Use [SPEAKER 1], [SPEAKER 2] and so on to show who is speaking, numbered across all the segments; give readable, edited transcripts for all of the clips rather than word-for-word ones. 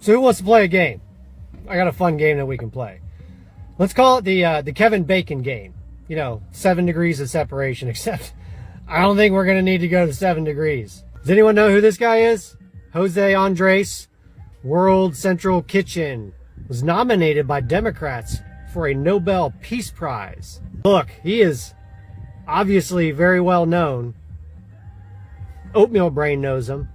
[SPEAKER 1] So who wants to play a game? I got a fun game that we can play. Let's call it the Kevin Bacon game. 7 degrees of separation, except I don't think we're going to need to go to 7 degrees. Does anyone know who this guy is? Jose Andres, World Central Kitchen, was nominated by Democrats for a Nobel Peace Prize. Look, he is obviously very well known. Oatmeal Brain knows him.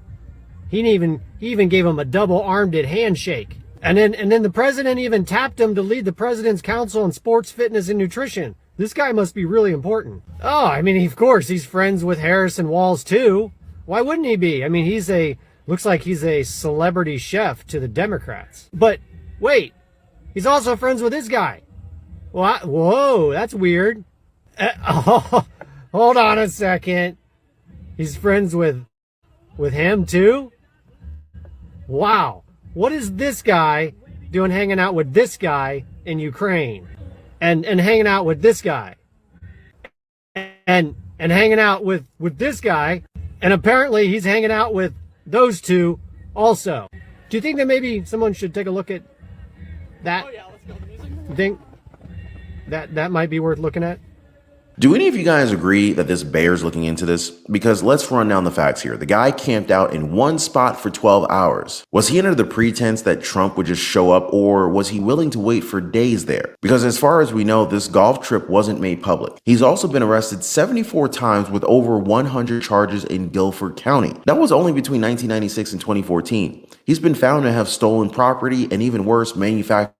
[SPEAKER 1] He even gave him a double-armed handshake. And then the president even tapped him to lead the President's Council on Sports, Fitness, and Nutrition. This guy must be really important. Oh, I mean, of course, he's friends with Harrison Walls, too. Why wouldn't he be? I mean, looks like he's a celebrity chef to the Democrats. But wait, he's also friends with this guy. Whoa, that's weird. Hold on a second. He's friends with him, too? Wow. What is this guy doing hanging out with this guy in Ukraine? And hanging out with this guy? And hanging out with this guy? And apparently he's hanging out with those two also. Do you think that maybe someone should take a look at that? Oh yeah, let's go to the music. You think that might be worth looking at?
[SPEAKER 2] Do any of you guys agree that this bears looking into this? Because let's run down the facts here. The guy camped out in one spot for 12 hours. Was he under the pretense that Trump would just show up, or was he willing to wait for days there? Because as far as we know, this golf trip wasn't made public. He's also been arrested 74 times with over 100 charges in Guilford County. That was only between 1996 and 2014. He's been found to have stolen property and, even worse, manufactured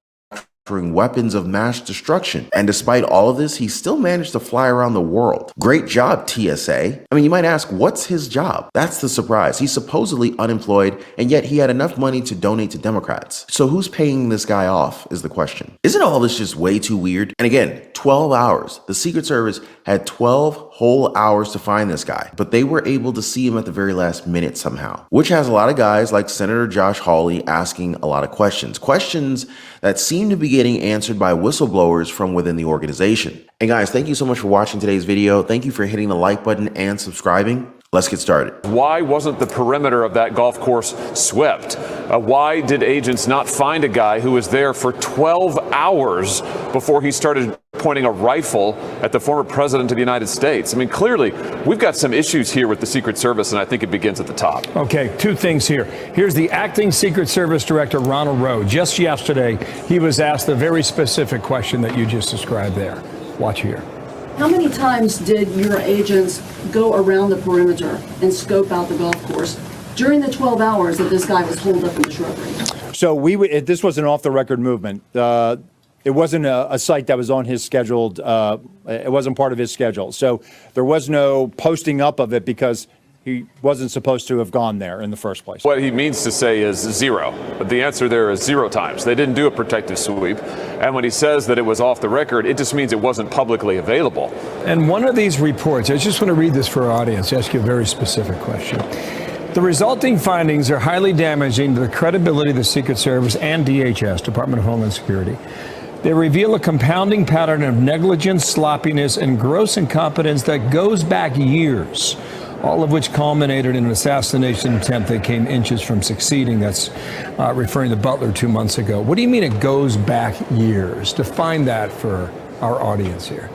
[SPEAKER 2] weapons of mass destruction. And despite all of this, he still managed to fly around the world. Great job, TSA. I mean, you might ask, what's his job? That's the surprise. He's supposedly unemployed, and yet he had enough money to donate to Democrats. So who's paying this guy off is the question. Isn't all this just way too weird? And again, 12 hours. The Secret Service had 12 whole hours to find this guy, but they were able to see him at the very last minute somehow, which has a lot of guys like Senator Josh Hawley asking a lot of questions that seem to be getting answered by whistleblowers from within the organization. And guys, thank you so much for watching today's video. Thank you for hitting the like button and subscribing. Let's get started.
[SPEAKER 3] Why wasn't the perimeter of that golf course swept? Why did agents not find a guy who was there for 12 hours before he started pointing a rifle at the former president of the United States? I mean, clearly, we've got some issues here with the Secret Service, and I think it begins at the top.
[SPEAKER 4] Okay, two things here. Here's the acting Secret Service Director, Ronald Routh. Just yesterday, he was asked the very specific question that you just described there. Watch here.
[SPEAKER 5] How many times did your agents go around the perimeter and scope out the golf course during the 12 hours that this guy was holed up in the shrubbery?
[SPEAKER 6] So this was an off-the-record movement. It wasn't a site that was on his scheduled, it wasn't part of his schedule. So there was no posting up of it because he wasn't supposed to have gone there in the first place.
[SPEAKER 3] What he means to say is zero. But the answer there is 0 times. They didn't do a protective sweep. And when he says that it was off the record, it just means it wasn't publicly available.
[SPEAKER 4] And one of these reports, I just want to read this for our audience, ask you a very specific question. The resulting findings are highly damaging to the credibility of the Secret Service and DHS, Department of Homeland Security. They reveal a compounding pattern of negligence, sloppiness, and gross incompetence that goes back years, all of which culminated in an assassination attempt that came inches from succeeding. That's referring to Butler 2 months ago. What do you mean it goes back years? Define that for our audience here.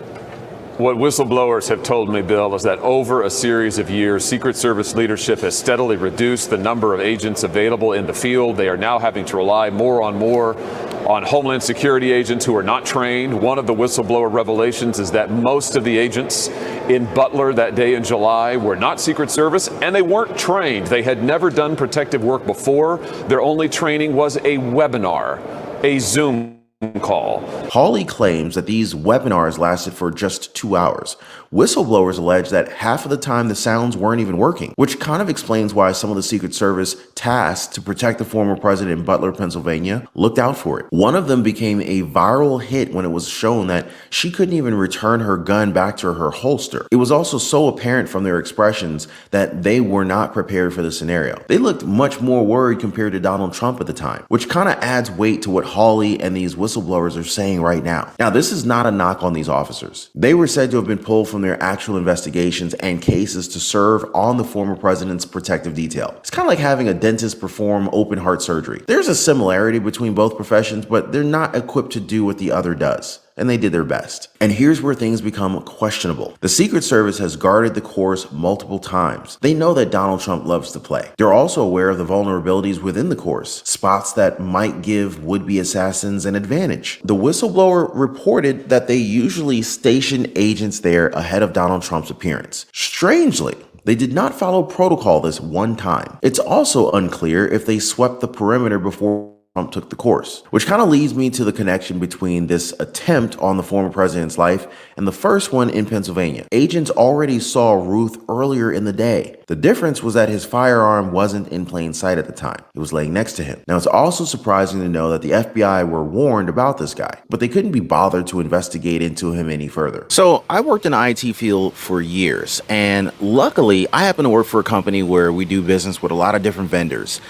[SPEAKER 3] What whistleblowers have told me, Bill, is that over a series of years, Secret Service leadership has steadily reduced the number of agents available in the field. They are now having to rely more on Homeland Security agents who are not trained. One of the whistleblower revelations is that most of the agents in Butler that day in July were not Secret Service, and they weren't trained. They had never done protective work before. Their only training was a webinar, a Zoom call.
[SPEAKER 2] Hawley claims that these webinars lasted for just 2 hours. Whistleblowers allege that half of the time the sounds weren't even working, which kind of explains why some of the Secret Service tasked to protect the former president in Butler, Pennsylvania, looked out for it. One of them became a viral hit when it was shown that she couldn't even return her gun back to her holster. It was also so apparent from their expressions that they were not prepared for the scenario. They looked much more worried compared to Donald Trump at the time, which kind of adds weight to what Hawley and these whistleblowers whistleblowers are saying right now. Now, this is not a knock on these officers. They were said to have been pulled from their actual investigations and cases to serve on the former president's protective detail. It's kind of like having a dentist perform open heart surgery. There's a similarity between both professions, but they're not equipped to do what the other does. And they did their best. And here's where things become questionable. The Secret Service has guarded the course multiple times. They know that Donald Trump loves to play. They're also aware of the vulnerabilities within the course, spots that might give would-be assassins an advantage. The whistleblower reported that they usually station agents there ahead of Donald Trump's appearance. Strangely, they did not follow protocol this one time. It's also unclear if they swept the perimeter before Trump took the course, which kind of leads me to the connection between this attempt on the former president's life and the first one in Pennsylvania. Agents already saw Routh earlier in the day. The difference was that his firearm wasn't in plain sight at the time. It was laying next to him. Now, it's also surprising to know that the FBI were warned about this guy, but they couldn't be bothered to investigate into him any further. So I worked in the IT field for years, and luckily I happen to work for a company where we do business with a lot of different vendors.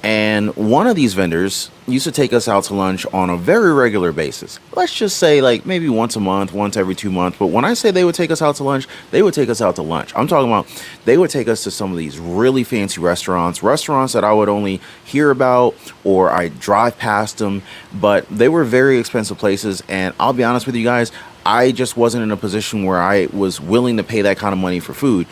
[SPEAKER 2] And one of these vendors used to take us out to lunch on a very regular basis. Let's just say like maybe once a month, once every 2 months. But when I say they would take us out to lunch, they would take us out to lunch. I'm talking about they would take us to some of these really fancy restaurants that I would only hear about or I drive past them. But they were very expensive places. And I'll be honest with you guys, I just wasn't in a position where I was willing to pay that kind of money for food.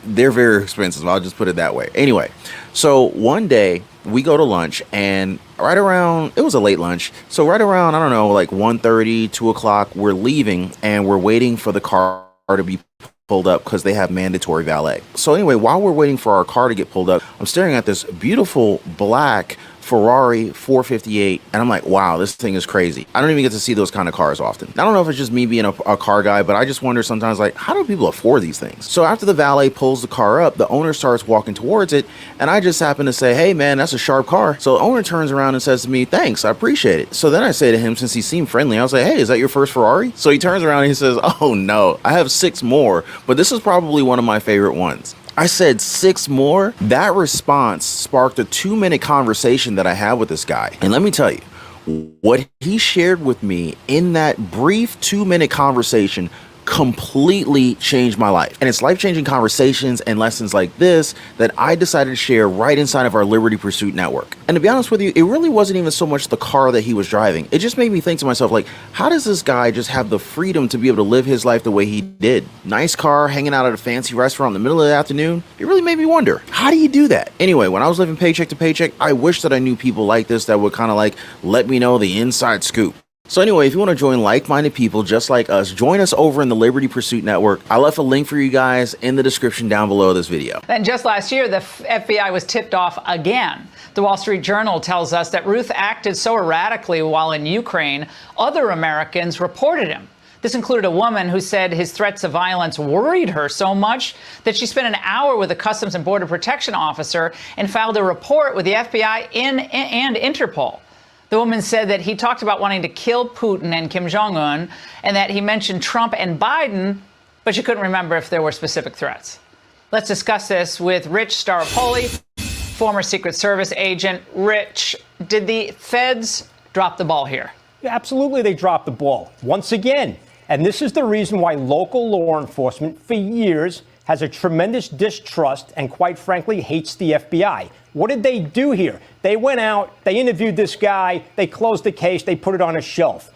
[SPEAKER 2] They're very expensive. I'll just put it that way. Anyway, so one day we go to lunch and right around, it was a late lunch. So right around, I don't know, like 1:30, 2 o'clock, we're leaving and we're waiting for the car to be pulled up because they have mandatory valet. So anyway, while we're waiting for our car to get pulled up, I'm staring at this beautiful black Ferrari 458 and I'm like, wow, this thing is crazy. I don't even get to see those kind of cars often. I don't know if it's just me being a car guy, but I just wonder sometimes, like, how do people afford these things? So after the valet pulls the car up, the owner starts walking towards it and I just happen to say, hey man, that's a sharp car. So the owner turns around and says to me, thanks, I appreciate it. So then I say to him, since he seemed friendly, I was like, hey, is that your first Ferrari? So he turns around and he says, oh no, I have 6 more, but this is probably one of my favorite ones. I said 6 more. That response sparked a 2-minute conversation that I had with this guy. And let me tell you, what he shared with me in that brief 2-minute conversation completely changed my life. And it's life-changing conversations and lessons like this that I decided to share right inside of our Liberty Pursuit network. And to be honest with you, it really wasn't even so much the car that he was driving. It just made me think to myself, like, how does this guy just have the freedom to be able to live his life the way he did? Nice car, hanging out at a fancy restaurant in the middle of the afternoon. It really made me wonder, how do you do that? Anyway, when I was living paycheck to paycheck, I wish that I knew people like this that would kind of like let me know the inside scoop. So anyway, if you want to join like-minded people just like us, join us over in the Liberty Pursuit Network. I left a link for you guys in the description down below this video.
[SPEAKER 7] Then just last year, the FBI was tipped off again. The Wall Street Journal tells us that Routh acted so erratically while in Ukraine, other Americans reported him. This included a woman who said his threats of violence worried her so much that she spent an hour with a Customs and Border Protection officer and filed a report with the FBI and Interpol. The woman said that he talked about wanting to kill Putin and Kim Jong-un and that he mentioned Trump and Biden, but she couldn't remember if there were specific threats. Let's discuss this with Rich Staropoli, former Secret Service agent. Rich, did the feds drop the ball here?
[SPEAKER 8] Yeah, absolutely, they dropped the ball once again. And this is the reason why local law enforcement for years has a tremendous distrust and, quite frankly, hates the FBI. What did they do here? They went out, they interviewed this guy, they closed the case, they put it on a shelf.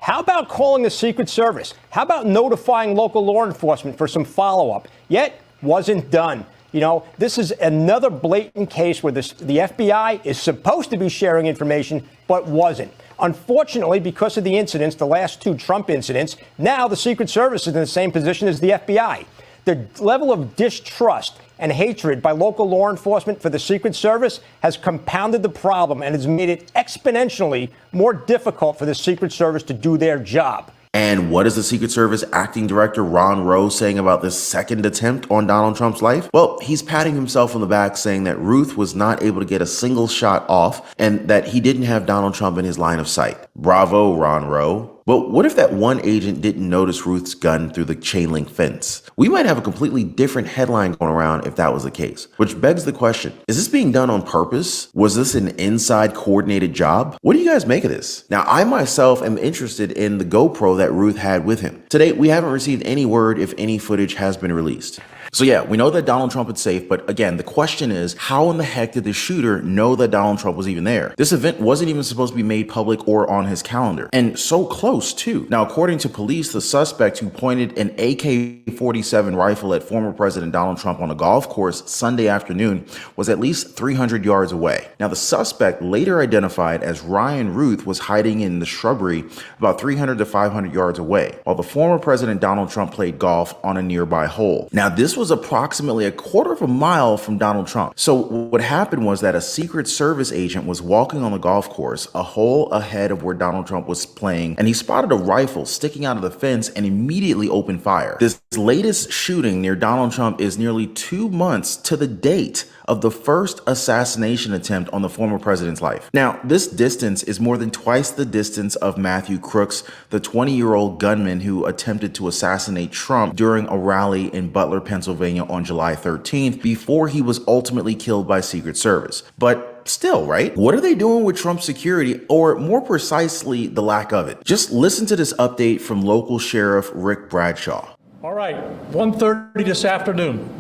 [SPEAKER 8] How about calling the Secret Service? How about notifying local law enforcement for some follow-up? Yet, wasn't done. You know, this is another blatant case where the FBI is supposed to be sharing information, but wasn't. Unfortunately, because of the incidents, the last 2 Trump incidents, now the Secret Service is in the same position as the FBI. The level of distrust and hatred by local law enforcement for the Secret Service has compounded the problem and has made it exponentially more difficult for the Secret Service to do their job.
[SPEAKER 2] And what is the Secret Service acting director Ron Rose saying about this second attempt on Donald Trump's life? Well, he's patting himself on the back saying that Routh was not able to get a single shot off and that he didn't have Donald Trump in his line of sight. Bravo, Ron Rose. But what if that one agent didn't notice Routh's gun through the chain link fence? We might have a completely different headline going around if that was the case. Which begs the question, is this being done on purpose? Was this an inside coordinated job? What do you guys make of this? Now, I myself am interested in the GoPro that Routh had with him. To date, we haven't received any word if any footage has been released. So yeah, we know that Donald Trump is safe, but again, the question is, how in the heck did the shooter know that Donald Trump was even there? This event wasn't even supposed to be made public or on his calendar, and so close too. Now, according to police, the suspect who pointed an AK-47 rifle at former President Donald Trump on a golf course Sunday afternoon was at least 300 yards away. Now, the suspect, later identified as Ryan Routh, was hiding in the shrubbery about 300 to 500 yards away, while the former President Donald Trump played golf on a nearby hole. Now, this was approximately a quarter of a mile from Donald Trump. So what happened was that a Secret Service agent was walking on the golf course, a hole ahead of where Donald Trump was playing, and he spotted a rifle sticking out of the fence and immediately opened fire. This latest shooting near Donald Trump is nearly 2 months to the date of the first assassination attempt on the former president's life. Now, this distance is more than twice the distance of Matthew Crooks, the 20-year-old gunman who attempted to assassinate Trump during a rally in Butler, Pennsylvania on July 13th before he was ultimately killed by Secret Service. But still, right? What are they doing with Trump's security, or more precisely, the lack of it? Just listen to this update from local Sheriff Rick Bradshaw.
[SPEAKER 9] All right, 1:30 this afternoon.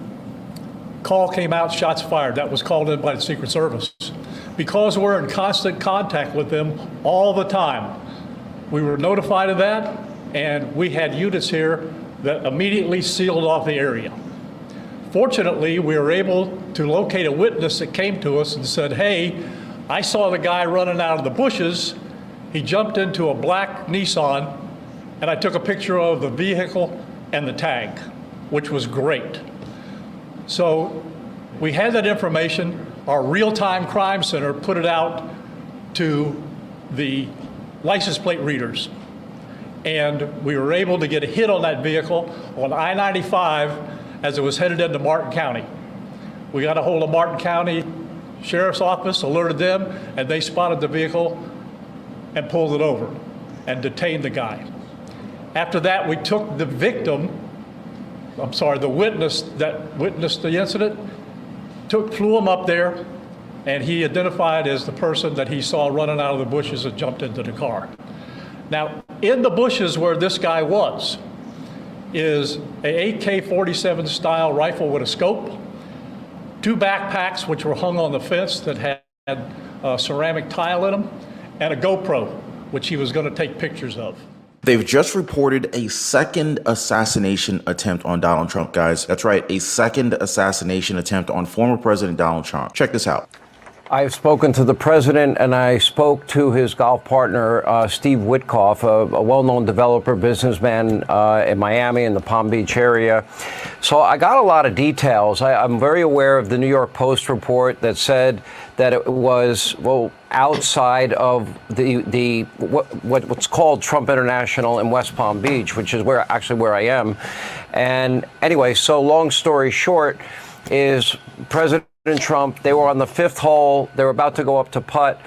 [SPEAKER 9] Call came out, shots fired. That was called in by the Secret Service. Because we're in constant contact with them all the time, we were notified of that, and we had units here that immediately sealed off the area. Fortunately, we were able to locate a witness that came to us and said, hey, I saw the guy running out of the bushes. He jumped into a black Nissan, and I took a picture of the vehicle and the tag, which was great. So we had that information. Our real-time crime center put it out to the license plate readers. And we were able to get a hit on that vehicle on I-95 as it was headed into Martin County. We got a hold of Martin County Sheriff's Office, alerted them, and they spotted the vehicle and pulled it over and detained the guy. After that, we took the the witness that witnessed the incident, flew him up there, and he identified as the person that he saw running out of the bushes and jumped into the car. Now, in the bushes where this guy was is a AK-47 style rifle with a scope, 2 backpacks which were hung on the fence that had ceramic tile in them, and a GoPro, which he was going to take pictures of.
[SPEAKER 2] They've just reported a second assassination attempt on Donald Trump, guys. That's right, a second assassination attempt on former President Donald Trump. Check this out.
[SPEAKER 10] I've spoken to the president, and I spoke to his golf partner, Steve Witkoff, a well-known developer, businessman in Miami in the Palm Beach area. So I got a lot of details. I'm very aware of the New York Post report that said that it was, well, outside of what's called Trump International in West Palm Beach, which is where I am. And anyway, so long story short is President Trump, they were on the 5th hole. They were about to go up to putt.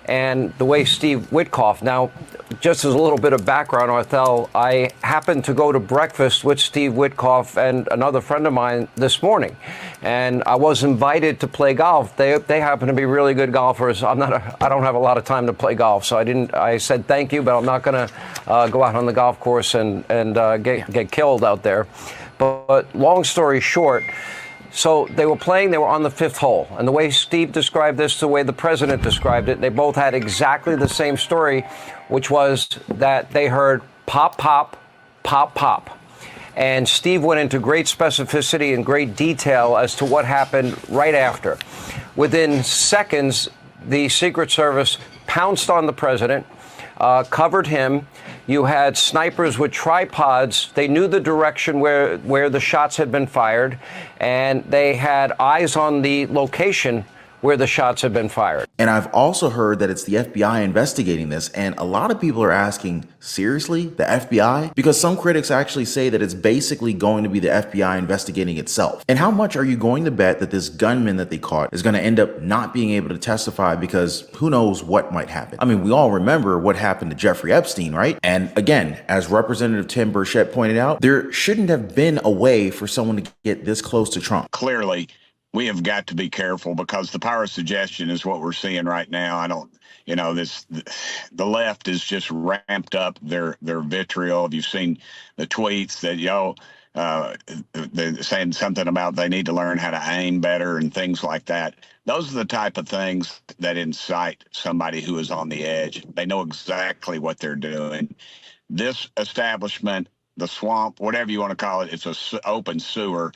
[SPEAKER 10] And the way Steve Witkoff, now, just as a little bit of background, Arthel, I happened to go to breakfast with Steve Witkoff and another friend of mine this morning. And I was invited to play golf. They happen to be really good golfers. I don't have a lot of time to play golf. So I said, thank you, but I'm not going to go out on the golf course and get killed out there. But long story short, so they were playing, they were on the 5th hole. And the way Steve described this, the way the president described it, they both had exactly the same story, which was that they heard pop, pop, pop, pop. And Steve went into great specificity and great detail as to what happened right after. Within seconds, the Secret Service pounced on the president, covered him. You had snipers with tripods. They knew the direction where the shots had been fired, and they had eyes on the location where the shots have been fired.
[SPEAKER 2] And I've also heard that it's the FBI investigating this, and a lot of people are asking, seriously, the FBI? Because some critics actually say that it's basically going to be the FBI investigating itself. And how much are you going to bet that this gunman that they caught is going to end up not being able to testify because who knows what might happen? I mean, we all remember what happened to Jeffrey Epstein, right? And again, as Representative Tim Burchett pointed out, there shouldn't have been a way for someone to get this close to Trump.
[SPEAKER 11] Clearly, we have got to be careful because the power of suggestion is what we're seeing right now. The left is just ramped up their vitriol. You've seen the tweets that they're saying something about they need to learn how to aim better and things like that. Those are the type of things that incite somebody who is on the edge. They know exactly what they're doing. This establishment, the swamp, whatever you want to call it, it's an open sewer.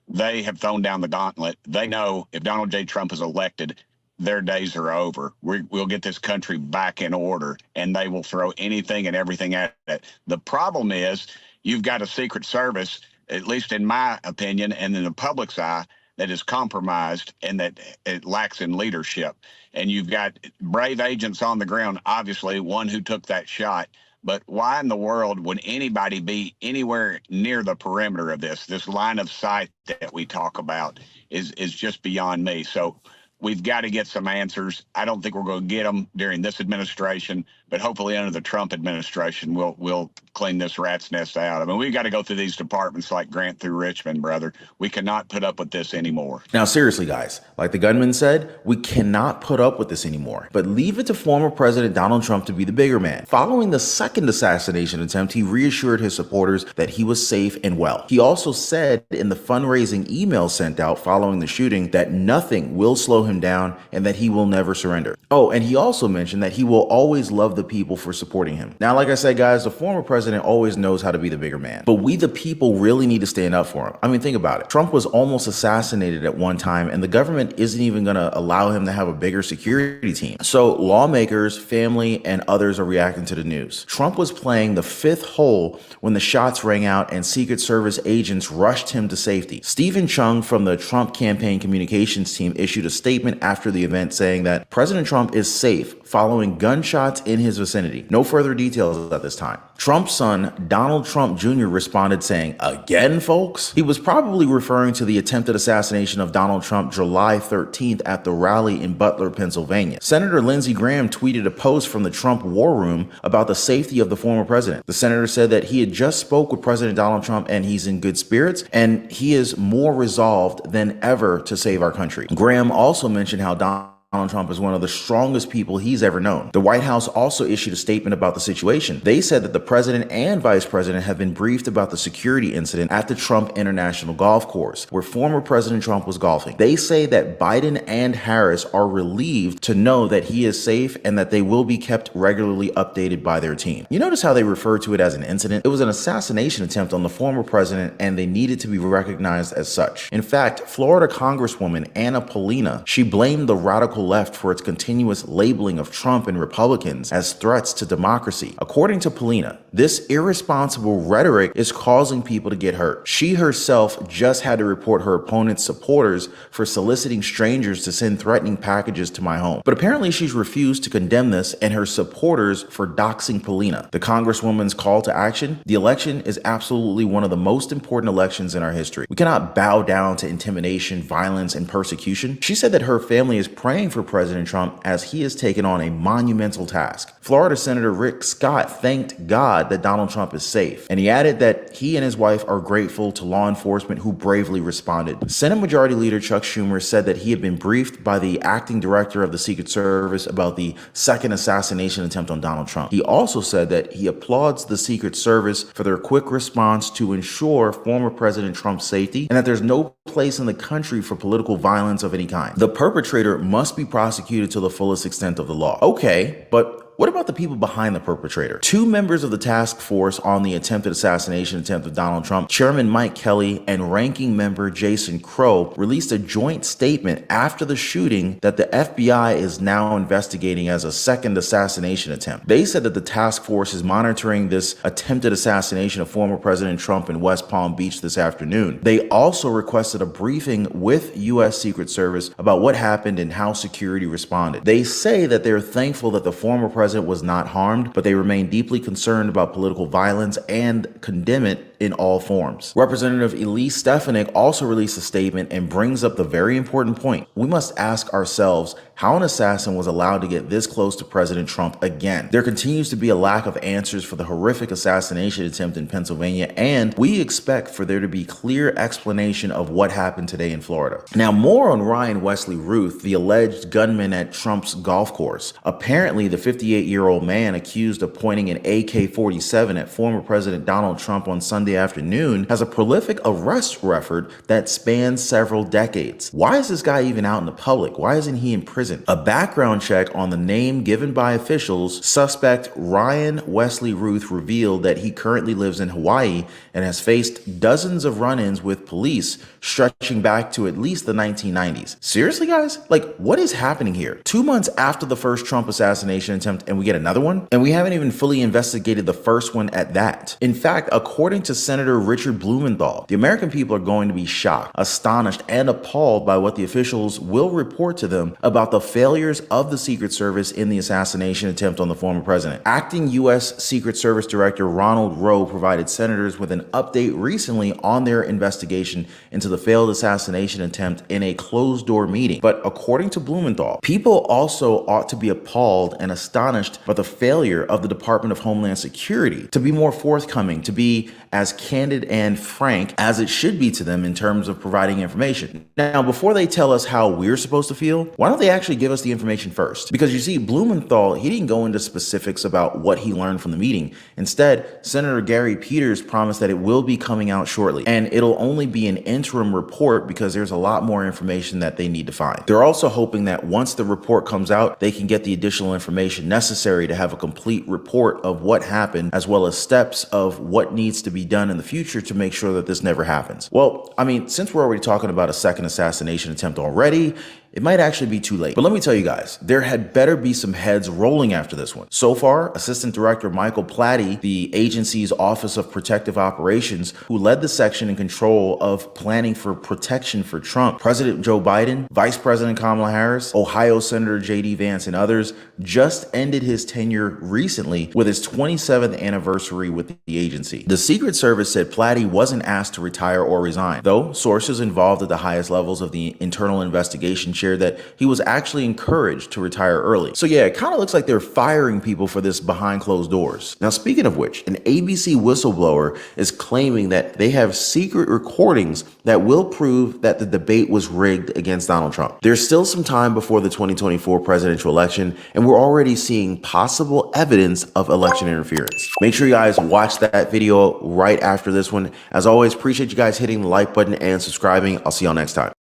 [SPEAKER 11] They have thrown down the gauntlet. They know if Donald J. Trump is elected, their days are over. We'll get this country back in order, and they will throw anything and everything at it. The problem is you've got a Secret Service, at least in my opinion, and in the public's eye, that is compromised and that it lacks in leadership. And you've got brave agents on the ground, obviously, one who took that shot. But why in the world would anybody be anywhere near the perimeter of this? This line of sight that we talk about is just beyond me. So we've got to get some answers. I don't think we're going to get them during this administration, but hopefully under the Trump administration, we'll clean this rat's nest out. I mean, we've got to go through these departments like Grant through Richmond, brother. We cannot put up with this anymore.
[SPEAKER 2] Now, seriously, guys, like the gunman said, we cannot put up with this anymore. But leave it to former President Donald Trump to be the bigger man. Following the second assassination attempt, he reassured his supporters that he was safe and well. He also said in the fundraising email sent out following the shooting that nothing will slow him down and that he will never surrender. Oh, and he also mentioned that he will always love the people for supporting him. Now, like I said, guys, the former president always knows how to be the bigger man, but we the people really need to stand up for him. I mean, think about it. Trump was almost assassinated at one time, and the government isn't even going to allow him to have a bigger security team. So lawmakers, family, and others are reacting to the news. Trump was playing the fifth hole when the shots rang out and Secret Service agents rushed him to safety. Stephen Chung from the Trump campaign communications team issued a statement after the event saying that President Trump is safe following gunshots in his vicinity. No further details at this time. Trump's son, Donald Trump Jr., responded saying, "Again, folks?" He was probably referring to the attempted assassination of Donald Trump July 13th at the rally in Butler, Pennsylvania. Senator Lindsey Graham tweeted a post from the Trump War Room about the safety of the former president. The senator said that he had just spoke with President Donald Trump and he's in good spirits and he is more resolved than ever to save our country. Graham also mentioned how Donald Trump is one of the strongest people he's ever known. The White House also issued a statement about the situation. They said that the president and vice president have been briefed about the security incident at the Trump International Golf Course, where former President Trump was golfing. They say that Biden and Harris are relieved to know that he is safe and that they will be kept regularly updated by their team. You notice how they refer to it as an incident? It was an assassination attempt on the former president, and they needed to be recognized as such. In fact, Florida Congresswoman Anna Polina, she blamed the radical left for its continuous labeling of Trump and Republicans as threats to democracy. According to Polina, this irresponsible rhetoric is causing people to get hurt. She herself just had to report her opponent's supporters for soliciting strangers to send threatening packages to my home. But apparently she's refused to condemn this and her supporters for doxing Polina. The Congresswoman's call to action: the election is absolutely one of the most important elections in our history. We cannot bow down to intimidation, violence, and persecution. She said that her family is praying for President Trump as he has taken on a monumental task. Florida Senator Rick Scott thanked God that Donald Trump is safe, and he added that he and his wife are grateful to law enforcement who bravely responded. Senate Majority Leader Chuck Schumer said that he had been briefed by the acting director of the Secret Service about the second assassination attempt on Donald Trump. He also said that he applauds the Secret Service for their quick response to ensure former President Trump's safety and that there's no place in the country for political violence of any kind. The perpetrator must be prosecuted to the fullest extent of the law. Okay, but what about the people behind the perpetrator? Two members of the task force on the attempted assassination attempt of Donald Trump, Chairman Mike Kelly and Ranking Member Jason Crow, released a joint statement after the shooting that the FBI is now investigating as a second assassination attempt. They said that the task force is monitoring this attempted assassination of former President Trump in West Palm Beach this afternoon. They also requested a briefing with U.S. Secret Service about what happened and how security responded. They say that they're thankful that the former president was not harmed, but they remain deeply concerned about political violence and condemn it in all forms. Representative Elise Stefanik also released a statement and brings up the very important point. We must ask ourselves how an assassin was allowed to get this close to President Trump again. There continues to be a lack of answers for the horrific assassination attempt in Pennsylvania, and we expect for there to be clear explanation of what happened today in Florida. Now, more on Ryan Wesley Routh, the alleged gunman at Trump's golf course. Apparently, the 58-year-old man accused of pointing an AK-47 at former President Donald Trump on Sunday afternoon has a prolific arrest record that spans several decades. Why is this guy even out in the public? Why isn't he in prison? A background check on the name given by officials, suspect Ryan Wesley Routh revealed that he currently lives in Hawaii and has faced dozens of run-ins with police stretching back to at least the 1990s. Seriously, guys? Like, what is happening here? 2 months after the first Trump assassination attempt and we get another one? And we haven't even fully investigated the first one at that. In fact, according to Senator Richard Blumenthal, the American people are going to be shocked, astonished, and appalled by what the officials will report to them about the failures of the Secret Service in the assassination attempt on the former president. Acting U.S. Secret Service Director Ronald Rowe provided senators with an update recently on their investigation into the failed assassination attempt in a closed-door meeting. But according to Blumenthal, people also ought to be appalled and astonished by the failure of the Department of Homeland Security to be more forthcoming, to be as candid and frank as it should be to them in terms of providing information. Now, before they tell us how we're supposed to feel, why don't they actually give us the information first? Because you see, Blumenthal, he didn't go into specifics about what he learned from the meeting. Instead, Senator Gary Peters promised that it will be coming out shortly, and it'll only be an interim report because there's a lot more information that they need to find. They're also hoping that once the report comes out, they can get the additional information necessary to have a complete report of what happened, as well as steps of what needs to be done in the future to make sure that this never happens. Well, I mean, since we're already talking about a second assassination attempt already, it might actually be too late. But let me tell you guys, there had better be some heads rolling after this one. So far, Assistant Director Michael Platty, the agency's Office of Protective Operations, who led the section in control of planning for protection for Trump, President Joe Biden, Vice President Kamala Harris, Ohio Senator J.D. Vance, and others, just ended his tenure recently with his 27th anniversary with the agency. The Secret Service said Platty wasn't asked to retire or resign, though sources involved at the highest levels of the internal investigation shared that he was actually encouraged to retire early. So yeah, it kind of looks like they're firing people for this behind closed doors. Now, speaking of which, an ABC whistleblower is claiming that they have secret recordings that will prove that the debate was rigged against Donald Trump. There's still some time before the 2024 presidential election, and we're already seeing possible evidence of election interference. Make sure you guys watch that video right after this one. As always, appreciate you guys hitting the like button and subscribing. I'll see y'all next time.